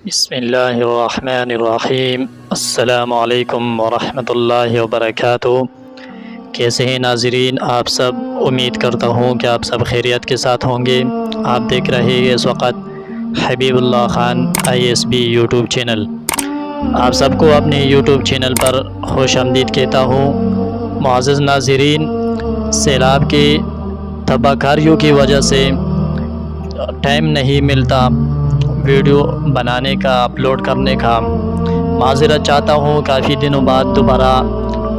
بسم اللہ الرحمن الرحیم۔ السلام علیکم ورحمۃ اللہ وبرکاتہ۔ کیسے ہیں ناظرین آپ سب؟ امید کرتا ہوں کہ آپ سب خیریت کے ساتھ ہوں گے۔ آپ دیکھ رہے ہیں اس وقت حبیب اللہ خان ISB یوٹیوب چینل۔ آپ سب کو اپنے یوٹیوب چینل پر خوش آمدید کہتا ہوں۔ معزز ناظرین، سیلاب کی تباہ کاریوں کی وجہ سے ٹائم نہیں ملتا ویڈیو بنانے کا، اپلوڈ کرنے کا۔ معذرت چاہتا ہوں، کافی دنوں بعد دوبارہ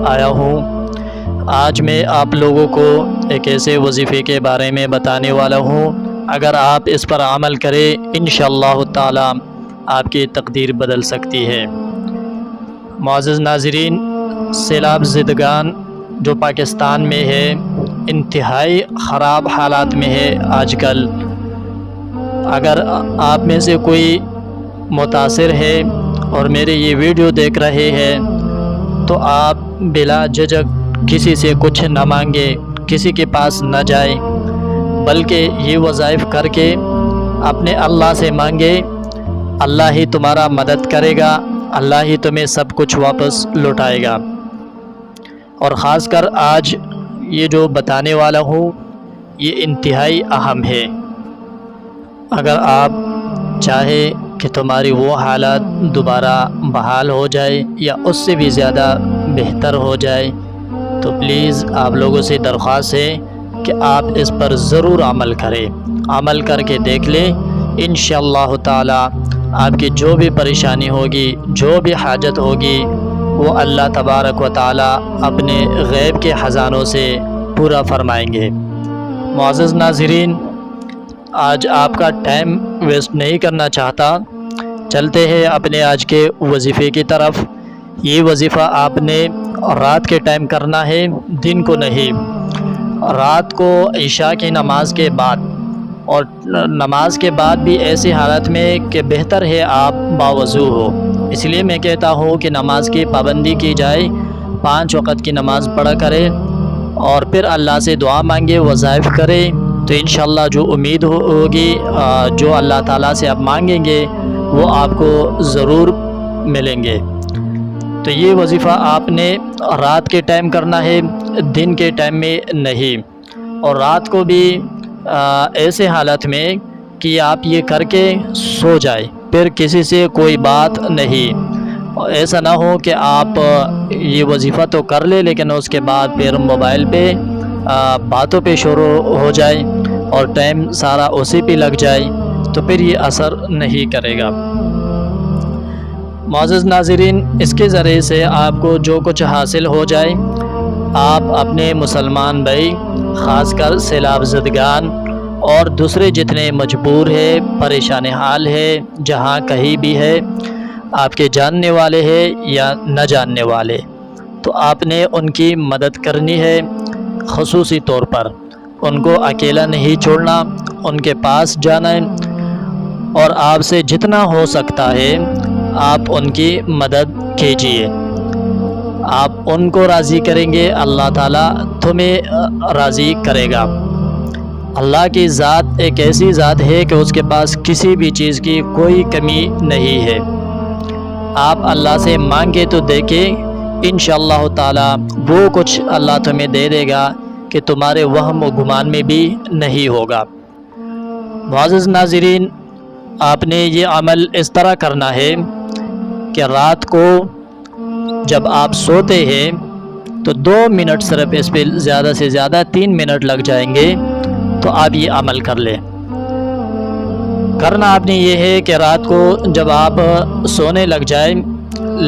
آیا ہوں۔ آج میں آپ لوگوں کو ایک ایسے وظیفے کے بارے میں بتانے والا ہوں، اگر آپ اس پر عمل کریں انشاءاللہ تعالی آپ کی تقدیر بدل سکتی ہے۔ معزز ناظرین، سیلاب زدگان جو پاکستان میں ہے انتہائی خراب حالات میں ہے آج کل۔ اگر آپ میں سے کوئی متاثر ہے اور میرے یہ ویڈیو دیکھ رہے ہیں تو آپ بلا جھجک کسی سے کچھ نہ مانگے، کسی کے پاس نہ جائے، بلکہ یہ وظائف کر کے اپنے اللہ سے مانگے۔ اللہ ہی تمہارا مدد کرے گا، اللہ ہی تمہیں سب کچھ واپس لوٹائے گا۔ اور خاص کر آج یہ جو بتانے والا ہوں یہ انتہائی اہم ہے۔ اگر آپ چاہے کہ تمہاری وہ حالات دوبارہ بحال ہو جائے یا اس سے بھی زیادہ بہتر ہو جائے تو پلیز آپ لوگوں سے درخواست ہے کہ آپ اس پر ضرور عمل کریں۔ عمل کر کے دیکھ لیں، انشاءاللہ تعالی آپ کی جو بھی پریشانی ہوگی، جو بھی حاجت ہوگی، وہ اللہ تبارک و تعالی اپنے غیب کے خزانوں سے پورا فرمائیں گے۔ معزز ناظرین، آج آپ کا ٹائم ویسٹ نہیں کرنا چاہتا، چلتے ہیں اپنے آج کے وظیفے کی طرف۔ یہ وظیفہ آپ نے رات کے ٹائم کرنا ہے، دن کو نہیں۔ رات کو عشاء کی نماز کے بعد، اور نماز کے بعد بھی ایسی حالت میں کہ بہتر ہے آپ باوضو ہو۔ اس لیے میں کہتا ہوں کہ نماز کی پابندی کی جائے، 5 وقت کی نماز پڑھا کرے اور پھر اللہ سے دعا مانگے، وظائف کرے، تو انشاءاللہ جو امید ہوگی، جو اللہ تعالیٰ سے آپ مانگیں گے وہ آپ کو ضرور ملیں گے۔ تو یہ وظیفہ آپ نے رات کے ٹائم کرنا ہے، دن کے ٹائم میں نہیں۔ اور رات کو بھی ایسے حالت میں کہ آپ یہ کر کے سو جائے، پھر کسی سے کوئی بات نہیں۔ ایسا نہ ہو کہ آپ یہ وظیفہ تو کر لے لیکن اس کے بعد پھر موبائل پہ باتوں پہ شروع ہو جائے اور ٹائم سارا اسی پہ لگ جائے تو پھر یہ اثر نہیں کرے گا۔ معزز ناظرین، اس کے ذریعے سے آپ کو جو کچھ حاصل ہو جائے، آپ اپنے مسلمان بھائی، خاص کر سیلاب زدگان اور دوسرے جتنے مجبور ہے، پریشان حال ہے، جہاں کہیں بھی ہے، آپ کے جاننے والے ہیں یا نہ جاننے والے، تو آپ نے ان کی مدد کرنی ہے۔ خصوصی طور پر ان کو اکیلا نہیں چھوڑنا، ان کے پاس جانا ہے، اور آپ سے جتنا ہو سکتا ہے آپ ان کی مدد کیجیے۔ آپ ان کو راضی کریں گے، اللہ تعالیٰ تمہیں راضی کرے گا۔ اللہ کی ذات ایک ایسی ذات ہے کہ اس کے پاس کسی بھی چیز کی کوئی کمی نہیں ہے۔ آپ اللہ سے مانگے تو دیکھیں، انشاءاللہ تعالی وہ کچھ اللہ تمہیں دے دے گا کہ تمہارے وہم و گمان میں بھی نہیں ہوگا۔ معزز ناظرین، آپ نے یہ عمل اس طرح کرنا ہے کہ رات کو جب آپ سوتے ہیں تو 2 منٹ صرف، اس پہ زیادہ سے زیادہ 3 منٹ لگ جائیں گے، تو آپ یہ عمل کر لیں۔ کرنا آپ نے یہ ہے کہ رات کو جب آپ سونے لگ جائیں،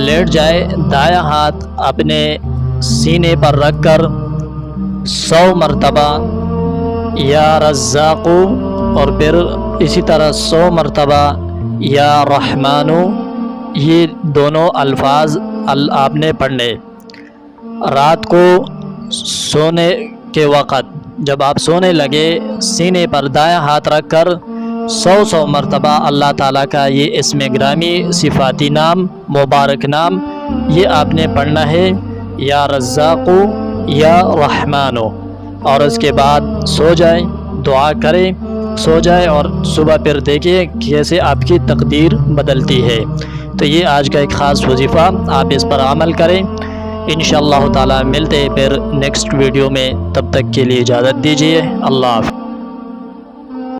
لیٹ جائے، دایاں ہاتھ اپنے سینے پر رکھ کر 100 مرتبہ یا رزاق، اور پھر اسی طرح 100 مرتبہ یا رحمان، یہ دونوں الفاظ آپ نے پڑھنے۔ رات کو سونے کے وقت جب آپ سونے لگے، سینے پر دایاں ہاتھ رکھ کر 100 مرتبہ اللہ تعالیٰ کا یہ اسم گرامی، صفاتی نام، مبارک نام، یہ آپ نے پڑھنا ہے، یا رزاق یا رحمان، اور اس کے بعد سو جائیں، دعا کریں سو جائے اور صبح پھر دیکھیے کیسے آپ کی تقدیر بدلتی ہے۔ تو یہ آج کا ایک خاص وظیفہ، آپ اس پر عمل کریں۔ انشاءاللہ تعالی ملتے ہیں پھر نیکسٹ ویڈیو میں، تب تک کے لیے اجازت دیجیے۔ اللہ حافظ۔